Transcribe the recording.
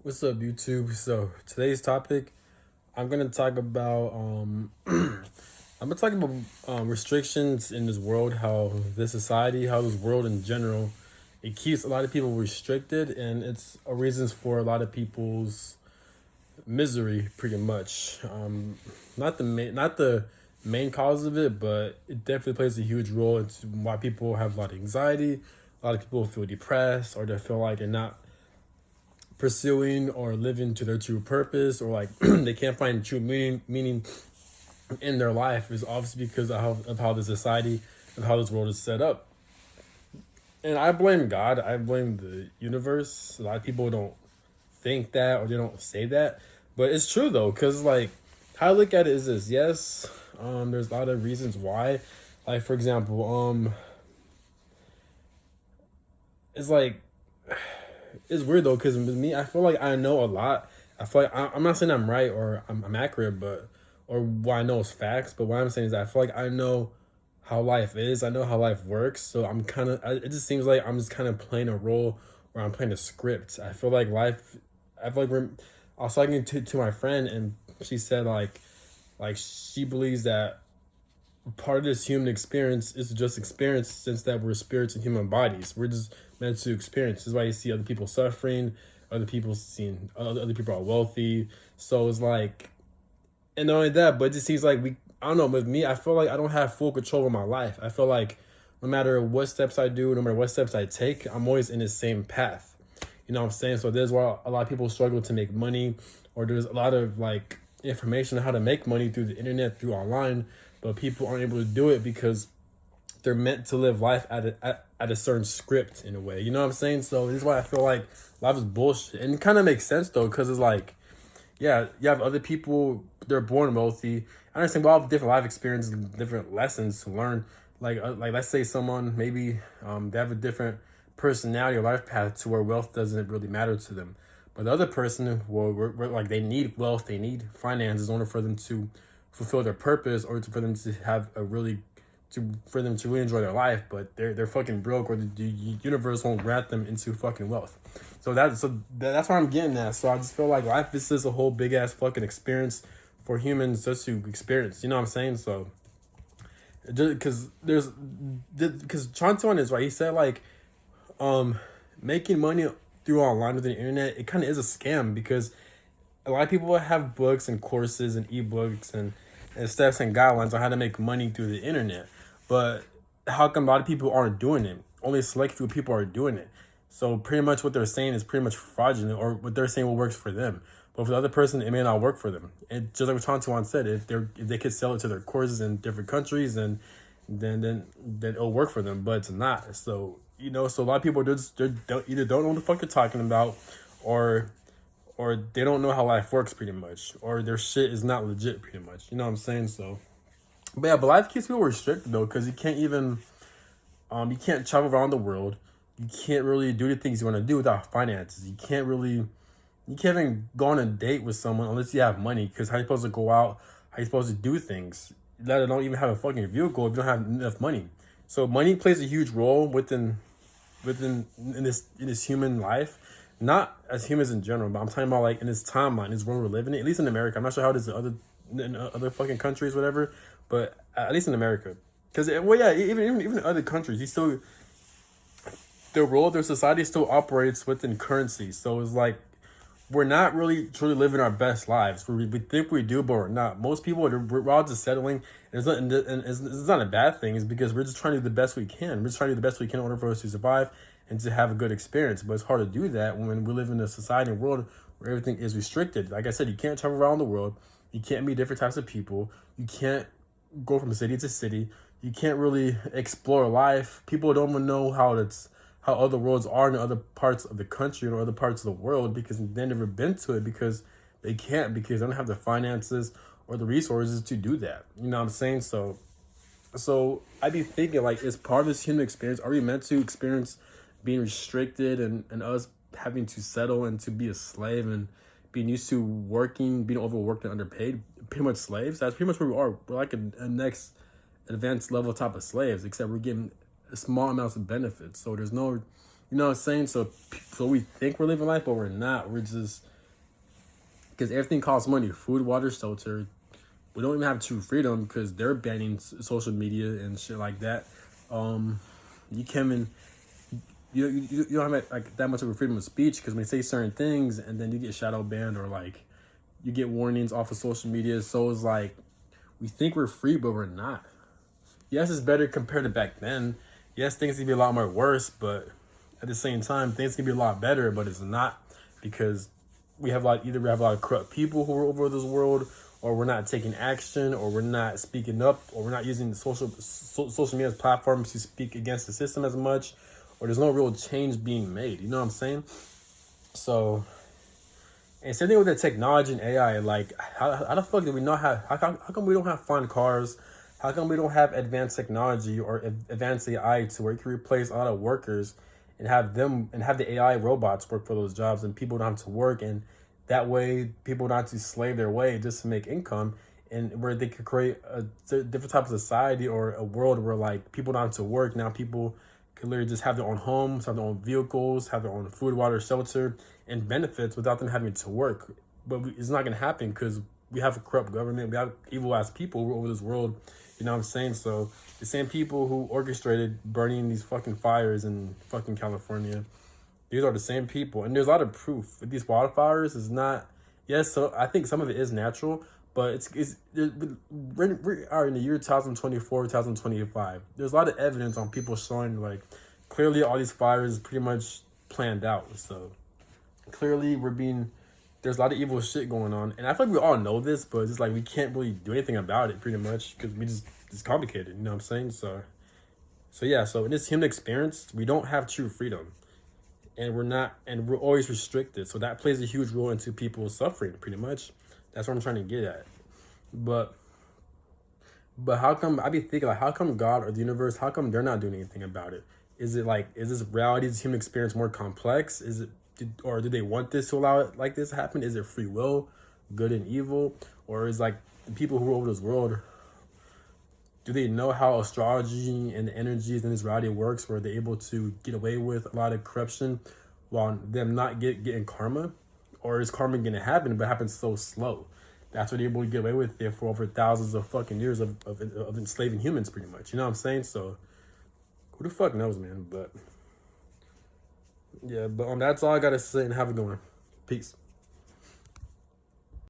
What's up, YouTube? So today's topic, I'm gonna talk about I'm gonna talk about restrictions in this world, how this society, how this world in general, it keeps a lot of people restricted, and it's a reasons for a lot of people's misery, pretty much. Not the main cause of it, but it definitely plays a huge role into why people have a lot of anxiety. A lot of people feel depressed, or they feel like they're not pursuing or living to their true purpose, or like they can't find true meaning in their life, is obviously because of how the society, of how this world is set up. And I blame God, I blame the universe. A lot of people don't think that, or they don't say that, but it's true though, because like how I look at it is this. Yes, there's a lot of reasons why, like for example, it's like it's weird though, because with me, I feel like I know a lot. I feel like I'm not saying I'm right or I'm accurate, but or what I know is facts. But what I'm saying is that I feel like I know how life is. I know how life works. So I'm kind of. It just seems like I'm just kind of playing a role, or I'm playing a script. I feel like life. I feel like I was talking to my friend, and she said like she believes that part of this human experience is just experience, since that we're spirits in human bodies. We're just meant to experience. This is why you see other people suffering, other people seeing other people are wealthy. So it's like, and not only that, but it just seems like I don't know, with me, I feel like I don't have full control over my life. I feel like no matter what steps I do, no matter what steps I take, I'm always in the same path. You know what I'm saying? So there's why a lot of people struggle to make money, or there's a lot of like information on how to make money through the internet, through online, but people aren't able to do it because they're meant to live life at a certain script, in a way. You know what I'm saying? So this is why I feel like life is bullshit. And it kind of makes sense though, because it's like, yeah, you have other people, they're born wealthy. I understand we all have different life experiences, different lessons to learn. Like let's say someone maybe they have a different personality or life path to where wealth doesn't really matter to them. But the other person, well, like they need wealth, they need finances in order for them to fulfill their purpose, or for them to have a really for them to really enjoy their life. But they're fucking broke, or the universe won't grant them into fucking wealth. So that's where I'm getting at. So I just feel like life is just a whole big ass fucking experience for humans just to experience. You know what I'm saying? So just because Chantuan is right. He said like um making money through online with the internet, it kind of is a scam, because a lot of people have books and courses and ebooks and steps and guidelines on how to make money through the internet. But how come a lot of people aren't doing it? Only a select few people are doing it. So pretty much what they're saying is pretty much fraudulent, or what they're saying will works for them. But for the other person, it may not work for them. And just like what Tantuan said, if they could sell it to their courses in different countries, then it'll work for them. But it's not. So so a lot of people just either don't know what the fuck they're talking about, or they don't know how life works, pretty much, or their shit is not legit, pretty much. You know what I'm saying? So, but yeah, but life keeps people restricted though, because you can't travel around the world. You can't really do the things you want to do without finances. You can't even go on a date with someone unless you have money, because how you supposed to go out? How you supposed to do things? Let alone even have a fucking vehicle if you don't have enough money. So money plays a huge role within in this human life, not as humans in general, but I'm talking about like in this timeline, this world we're living in. At least in America, I'm not sure how it is in other fucking countries, whatever, but at least in America, because well, yeah, even in other countries, you still their world, their society still operates within currency. So it's like we're not really truly living our best lives. We think we do, but we're not. Most people we're all just settling. And it's not a bad thing. It's because we're just trying to do the best we can. We're just trying to do the best we can in order for us to survive and to have a good experience. But it's hard to do that when we live in a society and world where everything is restricted. Like I said, you can't travel around the world. You can't meet different types of people. You can't go from city to city. You can't really explore life. People don't even know how other worlds are in other parts of the country or other parts of the world, because they've never been to it, because they can't, because they don't have the finances or the resources to do that. You know what I'm saying? So I be thinking like, as part of this human experience, are we meant to experience being restricted, and us having to settle and to be a slave, and being used to working, being overworked and underpaid, pretty much slaves? That's pretty much where we are. We're like a next advanced level type of slaves, except we're getting small amounts of benefits. So there's no, you know what I'm saying? So we think we're living life, but we're not. We're just because everything costs money: food, water, shelter. We don't even have true freedom because they're banning social media and shit like that. You can't even you don't have like that much of a freedom of speech because when you say certain things and then you get shadow banned or like you get warnings off of social media. So it's like we think we're free, but we're not. Yes, it's better compared to back then. Yes, things can be a lot more worse, but at the same time, things can be a lot better, but it's not because we have either we have a lot of corrupt people who are over this world, or we're not taking action, or we're not speaking up, or we're not using social media as platforms to speak against the system as much, or there's no real change being made. You know what I'm saying? So, and same thing with the technology and AI. Like, how the fuck do we not have? How come we don't have fun cars? How come we don't have advanced technology or advanced AI to where you can replace a lot of workers and have the AI robots work for those jobs and people don't have to work, and that way people don't have to slave their way just to make income, and where they could create a different type of society or a world where like people don't have to work. Now people can literally just have their own homes, have their own vehicles, have their own food, water, shelter, and benefits without them having to work. But it's not going to happen because we have a corrupt government. We have evil ass people over this world. You know what I'm saying? So the same people who orchestrated burning these fucking fires in fucking California, these are the same people. And there's a lot of proof that these wildfires is not, yes, so I think some of it is natural, but we are in the year 2024, 2025. There's a lot of evidence on people showing like clearly all these fires pretty much planned out. So clearly there's a lot of evil shit going on, and I feel like we all know this, but it's just like we can't really do anything about it pretty much because it's complicated. You know what I'm saying? So yeah. So in this human experience, we don't have true freedom, and we're always restricted. So that plays a huge role into people's suffering. Pretty much, that's what I'm trying to get at. But how come I be thinking like, how come God or the universe, how come they're not doing anything about it? Is this reality, this human experience more complex? Or do they want this to allow it like this to happen? Is it free will, good and evil? Or is like the people who rule over this world, do they know how astrology and the energies in this reality works where they're able to get away with a lot of corruption while them not getting karma? Or is karma going to happen, but happen so slow? That's what they're able to get away with there for over thousands of fucking years of enslaving humans, pretty much. You know what I'm saying? So who the fuck knows, man? But yeah, but that's all I gotta say, and have a good one. Peace.